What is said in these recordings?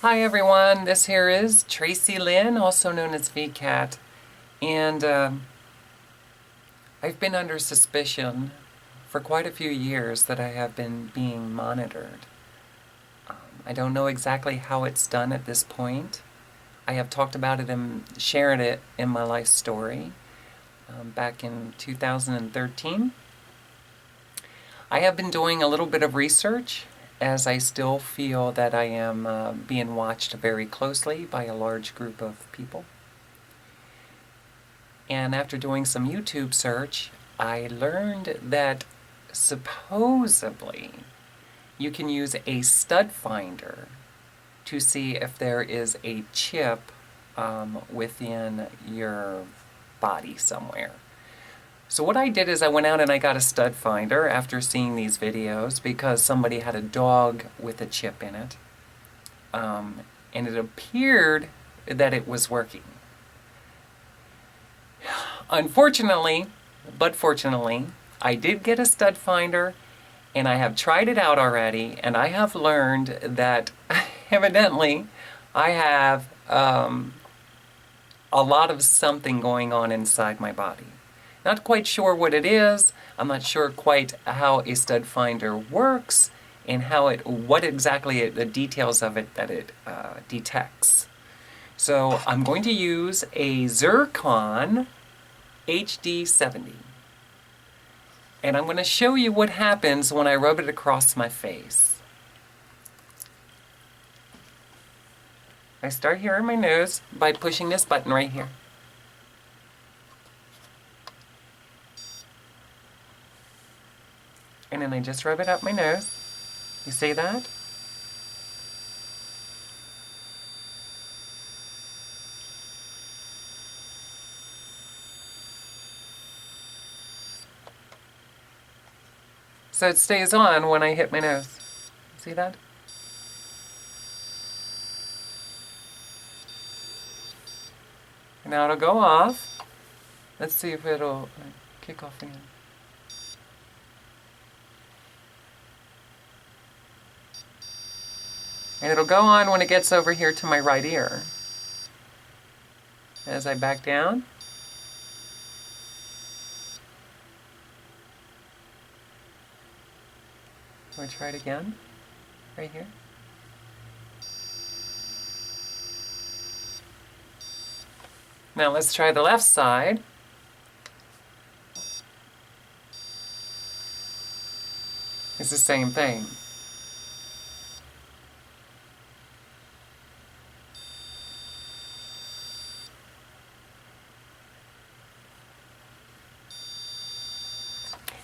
Hi everyone, this here is Tracilyn, also known as VCat, and I've been under suspicion for quite a few years that I have been being monitored. I don't know exactly how it's done at this point. I have talked about it and shared it in my life story back in 2013. I have been doing a little bit of research as I still feel that I am being watched very closely by a large group of people. And after doing some YouTube search, I learned that supposedly you can use a stud finder to see if there is a chip within your body somewhere. So what I did is I went out and I got a stud finder after seeing these videos because somebody had a dog with a chip in it. And it appeared that it was working. Unfortunately, but fortunately, I did get a stud finder and I have tried it out already, and I have learned that evidently I have a lot of something going on inside my body. Not quite sure what it is. I'm not sure quite how a stud finder works and what exactly the details of it that it detects. So I'm going to use a Zircon HD70. And I'm going to show you what happens when I rub it across my face. I start here on my nose by pushing this button right here. And then I just rub it up my nose. You see that? So it stays on when I hit my nose. See that? And now it'll go off. Let's see if it'll kick off again. And it'll go on when it gets over here to my right ear. As I back down. So I try it again, right here. Now let's try the left side. It's the same thing.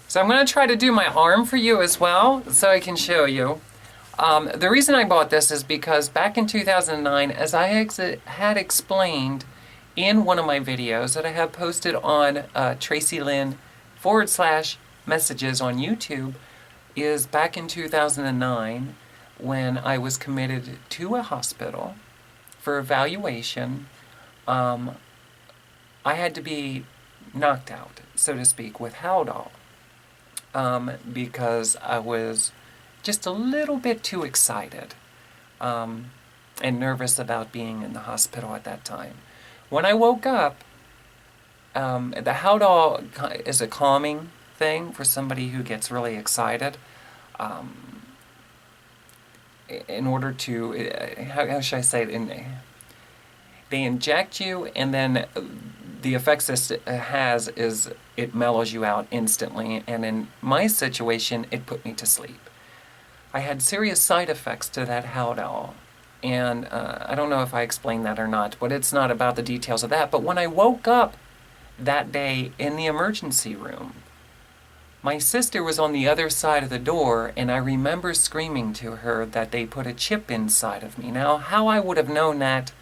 So I'm going to try to do my arm for you as well, so I can show you. The reason I bought this is because back in 2009, as I had explained in one of my videos that I have posted on Tracilyn/messages on YouTube, is back in 2009 when I was committed to a hospital for evaluation. I had to be knocked out, so to speak, with Haldol. Because I was just a little bit too excited and nervous about being in the hospital at that time. When I woke up, the Haldol is a calming thing for somebody who gets really excited. In order to, how should I say it? They inject you, and then the effects this has is it mellows you out instantly, and in my situation, it put me to sleep. I had serious side effects to that Haldol, and I don't know if I explained that or not, but it's not about the details of that. But when I woke up that day in the emergency room, my sister was on the other side of the door, and I remember screaming to her that they put a chip inside of me. Now, how I would have known that,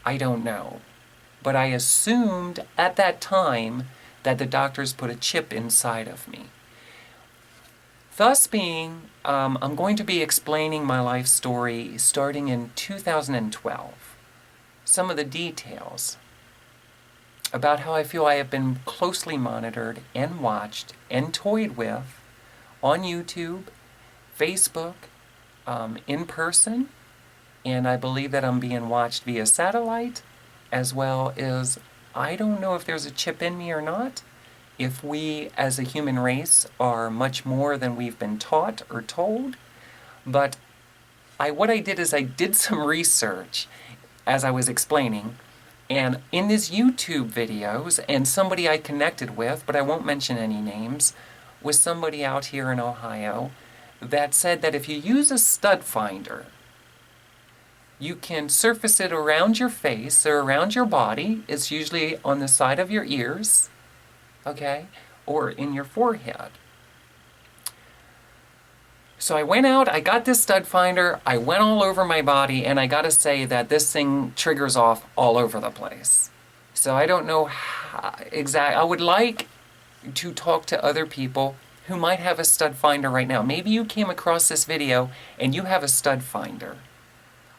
I don't know. But I assumed at that time that the doctors put a chip inside of me. Thus being, I'm going to be explaining my life story starting in 2012. Some of the details about how I feel I have been closely monitored and watched and toyed with on YouTube, Facebook, in person, and I believe that I'm being watched via satellite, as well as I don't know if there's a chip in me or not, if we as a human race are much more than we've been taught or told, but what I did is I did some research as I was explaining, and in these YouTube videos, and somebody I connected with, but I won't mention any names, was somebody out here in Ohio that said that if you use a stud finder, you can surface it around your face or around your body. It's usually on the side of your ears, okay, or in your forehead. So I went out, I got this stud finder, I went all over my body, and I gotta say that this thing triggers off all over the place. So I don't know how exactly. I would like to talk to other people who might have a stud finder right now. Maybe you came across this video and you have a stud finder.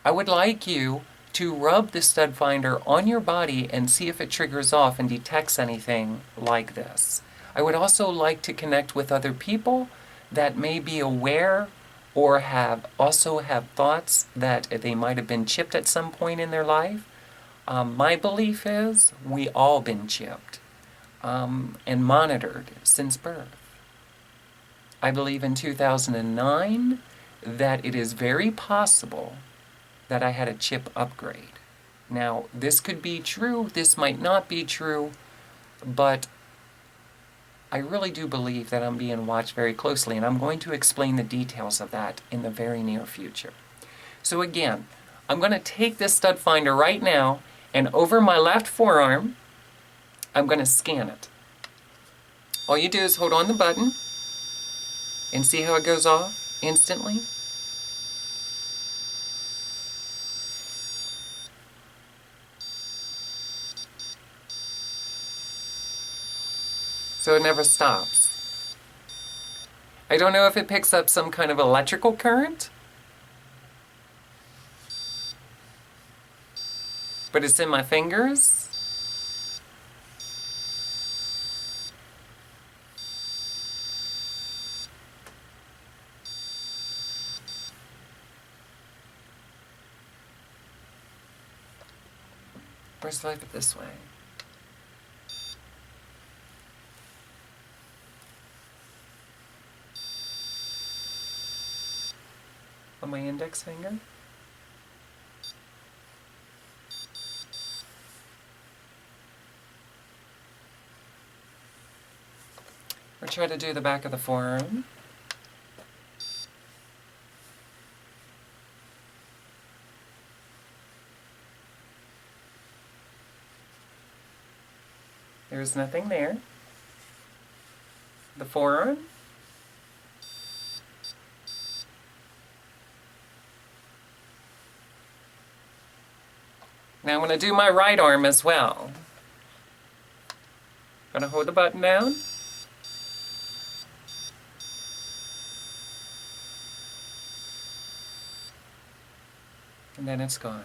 I would like you to rub the stud finder on your body and see if it triggers off and detects anything like this. I would also like to connect with other people that may be aware or have thoughts that they might have been chipped at some point in their life. My belief is we all been chipped and monitored since birth. I believe in 2009 that it is very possible that I had a chip upgrade. Now, this could be true, this might not be true, but I really do believe that I'm being watched very closely, and I'm going to explain the details of that in the very near future. So again, I'm going to take this stud finder right now, and over my left forearm, I'm going to scan it. All you do is hold on the button, and see how it goes off instantly? So it never stops. I don't know if it picks up some kind of electrical current, but it's in my fingers. Or should I put it this way? On my index finger. Or try to do the back of the forearm. There's nothing there. The forearm. Now I'm going to do my right arm as well. I'm going to hold the button down. And then it's gone.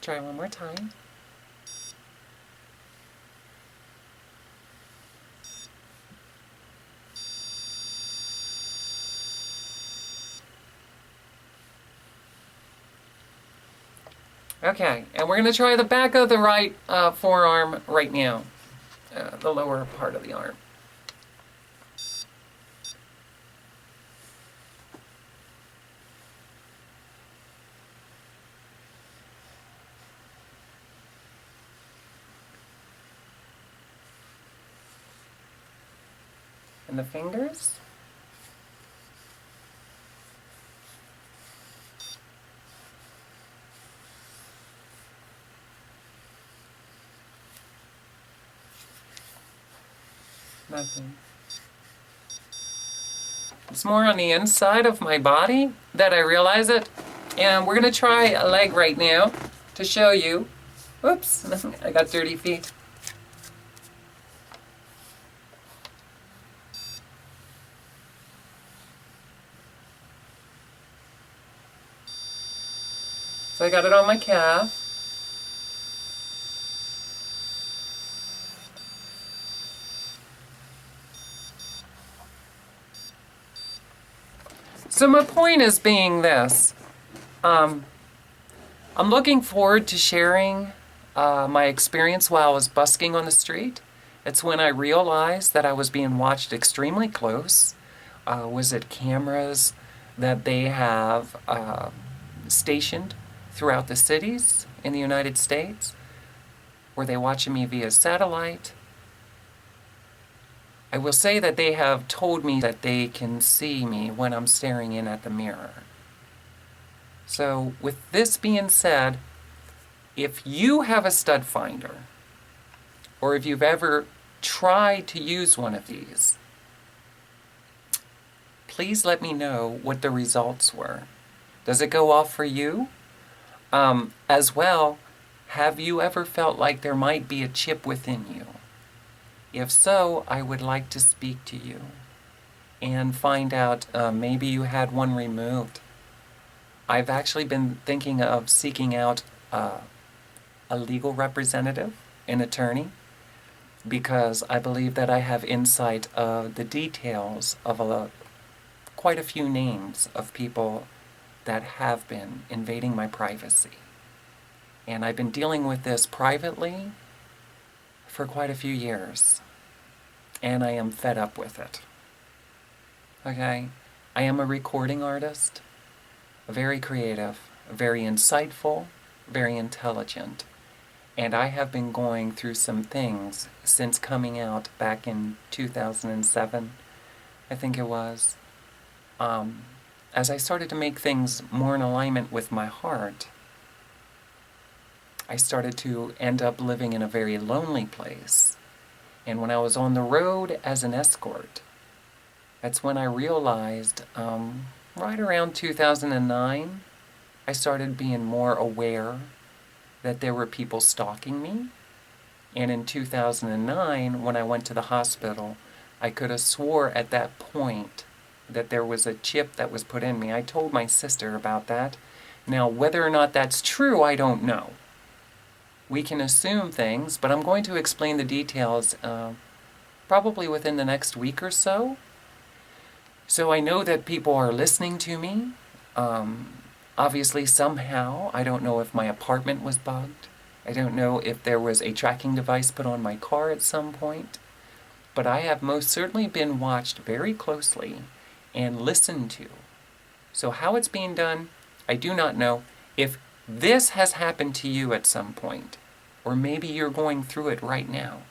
Try one more time. Okay, and we're going to try the back of the right forearm right now, the lower part of the arm. And the fingers. Nothing. It's more on the inside of my body that I realize it. And we're going to try a leg right now to show you. Oops, I got dirty feet. So I got it on my calf. So my point is being this. I'm looking forward to sharing my experience while I was busking on the street. It's when I realized that I was being watched extremely close. Was it cameras that they have stationed throughout the cities in the United States? Were they watching me via satellite? I will say that they have told me that they can see me when I'm staring in at the mirror. So with this being said, if you have a stud finder, or if you've ever tried to use one of these, please let me know what the results were. Does it go off for you? As well, have you ever felt like there might be a chip within you? If so, I would like to speak to you and find out maybe you had one removed. I've actually been thinking of seeking out a legal representative, an attorney, because I believe that I have insight of the details of quite a few names of people that have been invading my privacy. And I've been dealing with this privately for quite a few years. And I am fed up with it. Okay? I am a recording artist, very creative, very insightful, very intelligent. And I have been going through some things since coming out back in 2007, I think it was. As I started to make things more in alignment with my heart, I started to end up living in a very lonely place. And when I was on the road as an escort, that's when I realized, right around 2009, I started being more aware that there were people stalking me. And in 2009, when I went to the hospital, I could have swore at that point that there was a chip that was put in me. I told my sister about that. Now, whether or not that's true, I don't know. We can assume things, but I'm going to explain the details probably within the next week or so. So I know that people are listening to me. Obviously, somehow, I don't know if my apartment was bugged. I don't know if there was a tracking device put on my car at some point. But I have most certainly been watched very closely and listened to. So how it's being done, I do not know. If this has happened to you at some point, or maybe you're going through it right now,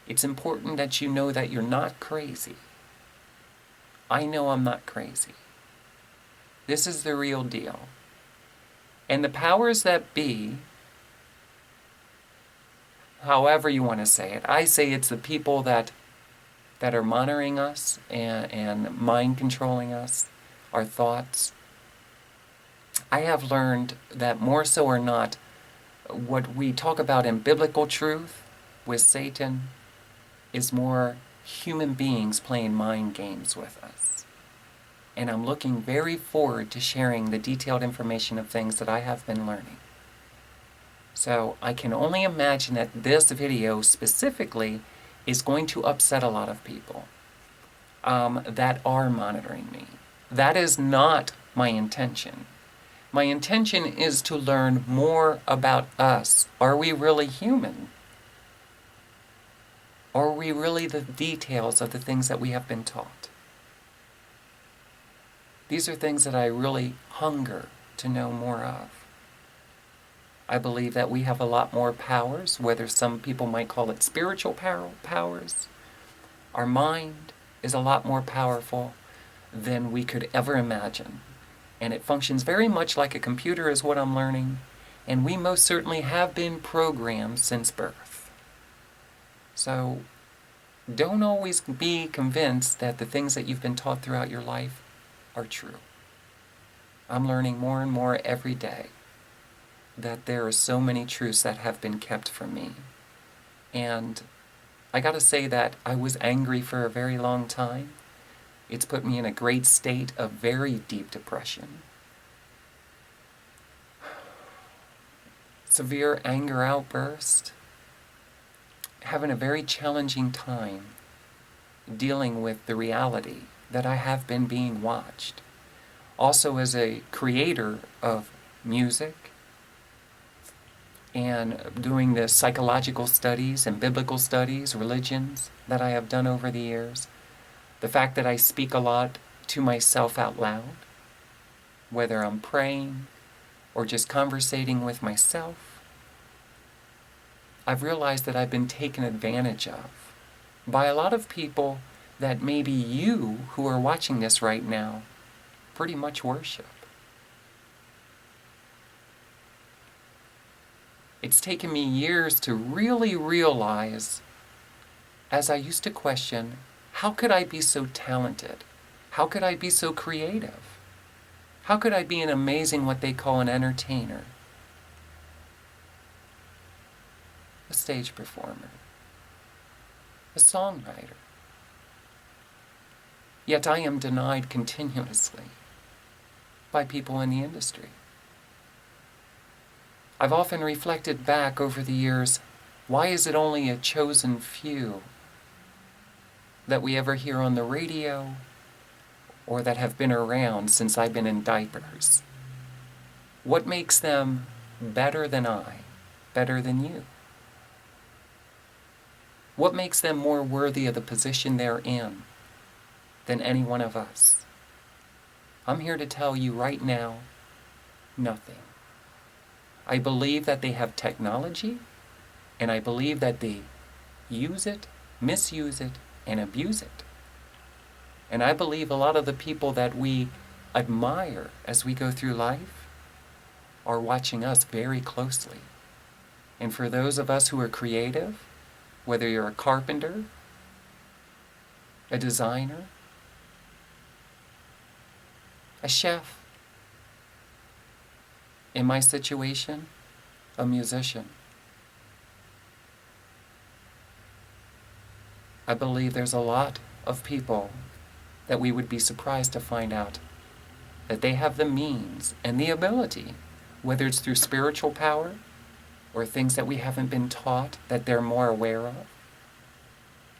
it's important that you know that you're not crazy. I know I'm not crazy. This is the real deal. And the powers that be, however you want to say it, I say it's the people that are monitoring us and mind controlling us, our thoughts. I have learned that more so or not, what we talk about in biblical truth with Satan is more human beings playing mind games with us. And I'm looking very forward to sharing the detailed information of things that I have been learning. So I can only imagine that this video specifically is going to upset a lot of people that are monitoring me. That is not my intention. My intention is to learn more about us. Are we really human? Are we really the details of the things that we have been taught? These are things that I really hunger to know more of. I believe that we have a lot more powers, whether some people might call it spiritual powers. Our mind is a lot more powerful than we could ever imagine. And it functions very much like a computer is what I'm learning. And we most certainly have been programmed since birth. So don't always be convinced that the things that you've been taught throughout your life are true. I'm learning more and more every day that there are so many truths that have been kept from me. And I gotta say that I was angry for a very long time. It's put me in a great state of very deep depression. severe anger outburst, having a very challenging time dealing with the reality that I have been being watched. Also, as a creator of music and doing the psychological studies and biblical studies, religions that I have done over the years, the fact that I speak a lot to myself out loud, whether I'm praying or just conversating with myself, I've realized that I've been taken advantage of by a lot of people that maybe you who are watching this right now pretty much worship. It's taken me years to really realize, as I used to question, how could I be so talented? How could I be so creative? How could I be an amazing, what they call an entertainer? A stage performer, a songwriter. Yet I am denied continuously by people in the industry. I've often reflected back over the years, why is it only a chosen few that we ever hear on the radio or that have been around since I've been in diapers? What makes them better than I, better than you? What makes them more worthy of the position they're in than any one of us? I'm here to tell you right now, nothing. I believe that they have technology, and I believe that they use it, misuse it, and abuse it. And I believe a lot of the people that we admire as we go through life are watching us very closely. And for those of us who are creative, whether you're a carpenter, a designer, a chef, in my situation, a musician, I believe there's a lot of people that we would be surprised to find out that they have the means and the ability, whether it's through spiritual power or things that we haven't been taught that they're more aware of,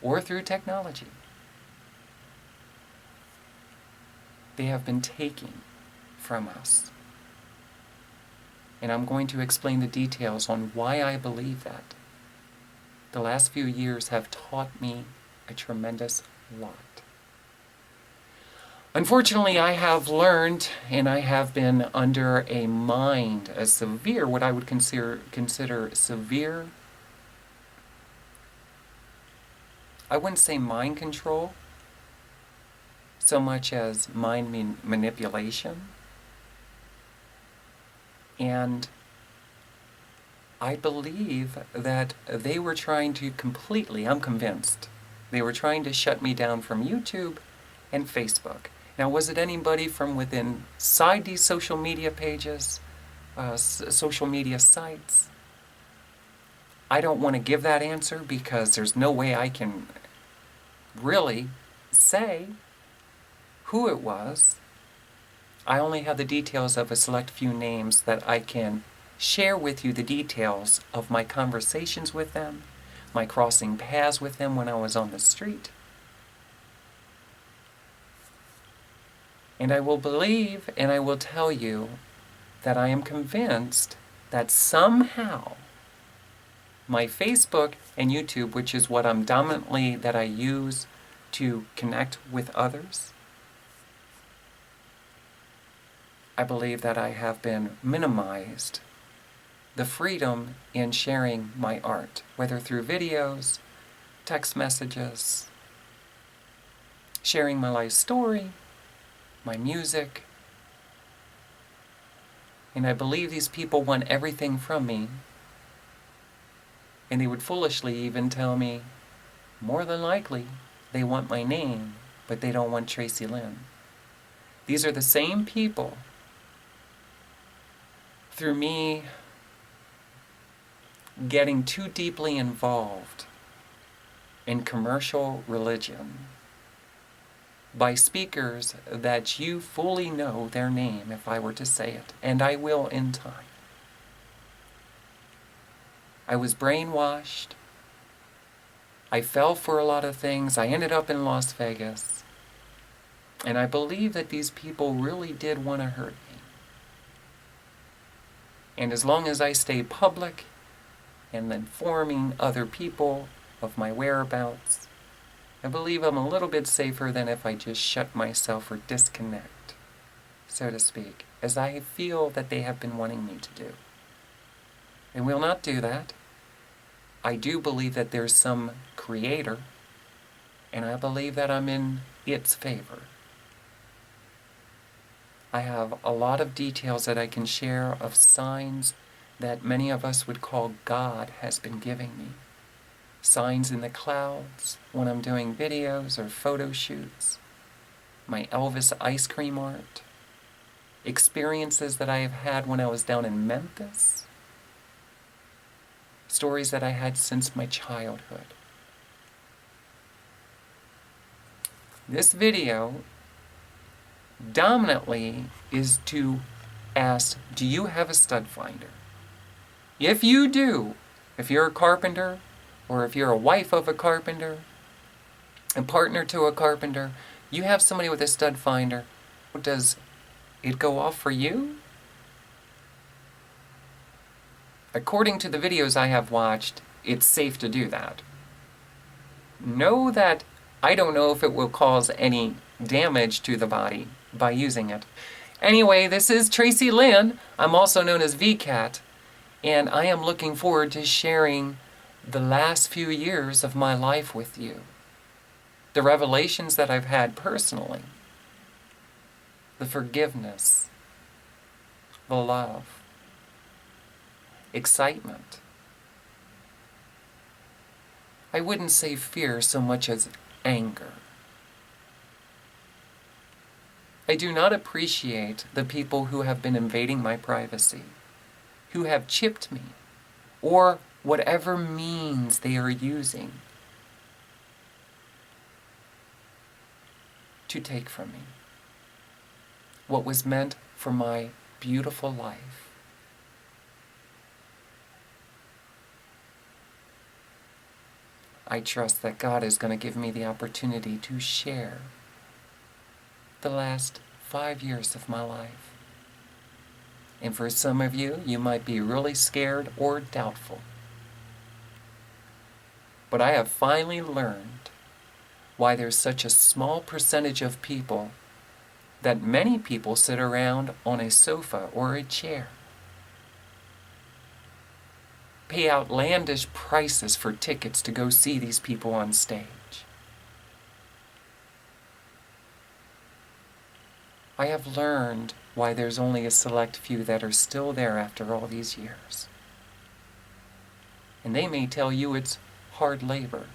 or through technology. They have been taking from us. And I'm going to explain the details on why I believe that. The last few years have taught me a tremendous lot. Unfortunately, I have learned, and I have been under a severe, what I would consider severe, I wouldn't say mind control, so much as mind manipulation. And I believe that they were trying to completely, I'm convinced, they were trying to shut me down from YouTube and Facebook. Now, was it anybody from within inside these social media pages, social media sites? I don't want to give that answer because there's no way I can really say who it was. I only have the details of a select few names that I can share with you, the details of my conversations with them, my crossing paths with them when I was on the street. And I will believe and I will tell you that I am convinced that somehow my Facebook and YouTube, which is what I'm dominantly that I use to connect with others, I believe that I have been minimized the freedom in sharing my art, whether through videos, text messages, sharing my life story, my music. And I believe these people want everything from me. And they would foolishly even tell me, more than likely, they want my name, but they don't want Tracilyn. These are the same people, through me getting too deeply involved in commercial religion, by speakers that you fully know their name if I were to say it, and I will in time. I was brainwashed. I fell for a lot of things. I ended up in Las Vegas. And I believe that these people really did want to hurt me. And as long as I stay public and informing other people of my whereabouts, I believe I'm a little bit safer than if I just shut myself or disconnect, so to speak, as I feel that they have been wanting me to do. I will not do that. I do believe that there's some creator, and I believe that I'm in its favor. I have a lot of details that I can share of signs that many of us would call God has been giving me. Signs in the clouds, when I'm doing videos or photo shoots, my Elvis ice cream art, experiences that I have had when I was down in Memphis, stories that I had since my childhood. This video dominantly is to ask, do you have a stud finder? If you do, if you're a carpenter, or if you're a wife of a carpenter, a partner to a carpenter, you have somebody with a stud finder, does it go off for you? According to the videos I have watched, it's safe to do that. Know that I don't know if it will cause any damage to the body by using it. Anyway, this is Tracilyn. I'm also known as VCat, and I am looking forward to sharing the last few years of my life with you. The revelations that I've had personally, the forgiveness, the love, excitement. I wouldn't say fear so much as anger. I do not appreciate the people who have been invading my privacy, who have chipped me, or whatever means they are using to take from me what was meant for my beautiful life. I trust that God is going to give me the opportunity to share the last 5 years of my life. And for some of you, you might be really scared or doubtful. But I have finally learned why there's such a small percentage of people that many people sit around on a sofa or a chair, pay outlandish prices for tickets to go see these people on stage. I have learned why there's only a select few that are still there after all these years. And they may tell you it's hard labor,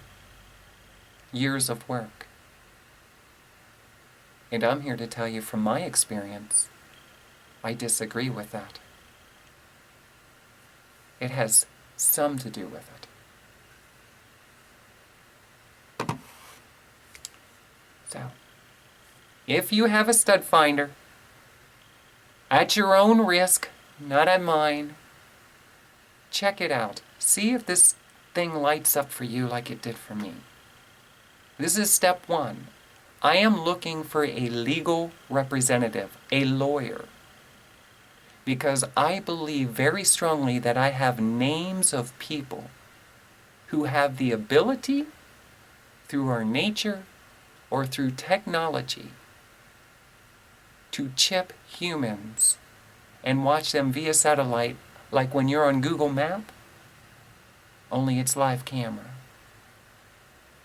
years of work. And I'm here to tell you from my experience, I disagree with that. It has some to do with it. So, if you have a stud finder, at your own risk, not at mine, check it out. See if this thing lights up for you like it did for me. This is step one. I am looking for a legal representative, a lawyer, because I believe very strongly that I have names of people who have the ability, through our nature or through technology, to chip humans and watch them via satellite, like when you're on Google Map, only it's live camera.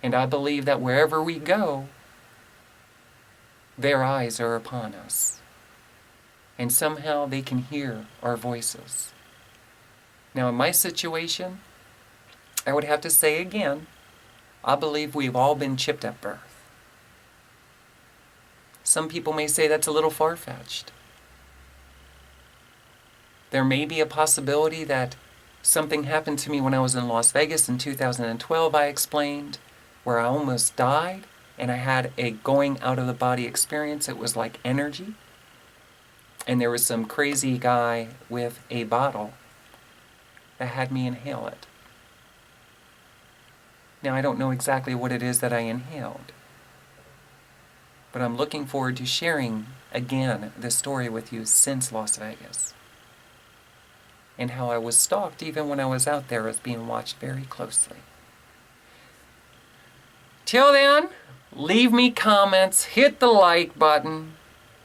And I believe that wherever we go, their eyes are upon us. And somehow they can hear our voices. Now in my situation, I would have to say again, I believe we've all been chipped at birth. Some people may say that's a little far-fetched. There may be a possibility that something happened to me when I was in Las Vegas in 2012, I explained, where I almost died, and I had a going out of the body experience. It was like energy. And there was some crazy guy with a bottle that had me inhale it. Now, I don't know exactly what it is that I inhaled, but I'm looking forward to sharing again this story with you since Las Vegas, and how I was stalked even when I was out there as being watched very closely. Till then, leave me comments, hit the like button,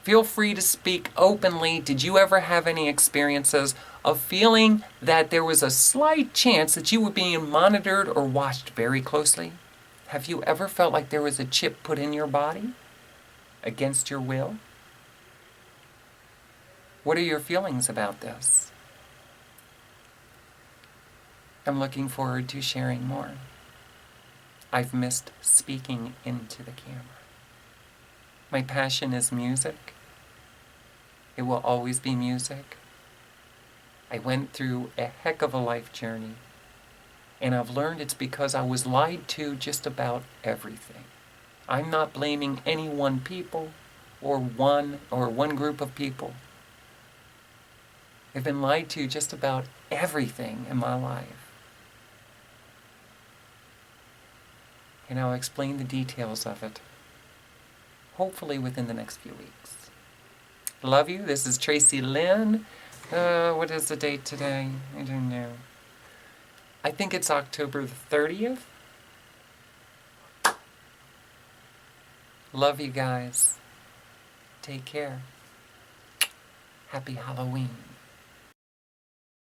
feel free to speak openly. Did you ever have any experiences of feeling that there was a slight chance that you were being monitored or watched very closely? Have you ever felt like there was a chip put in your body against your will? What are your feelings about this? I'm looking forward to sharing more. I've missed speaking into the camera. My passion is music. It will always be music. I went through a heck of a life journey, and I've learned it's because I was lied to just about everything. I'm not blaming any one people or one group of people. I've been lied to just about everything in my life. And I'll explain the details of it, hopefully within the next few weeks. Love you. This is Tracilyn. What is the date today? I don't know. I think it's October the 30th. Love you guys. Take care. Happy Halloween.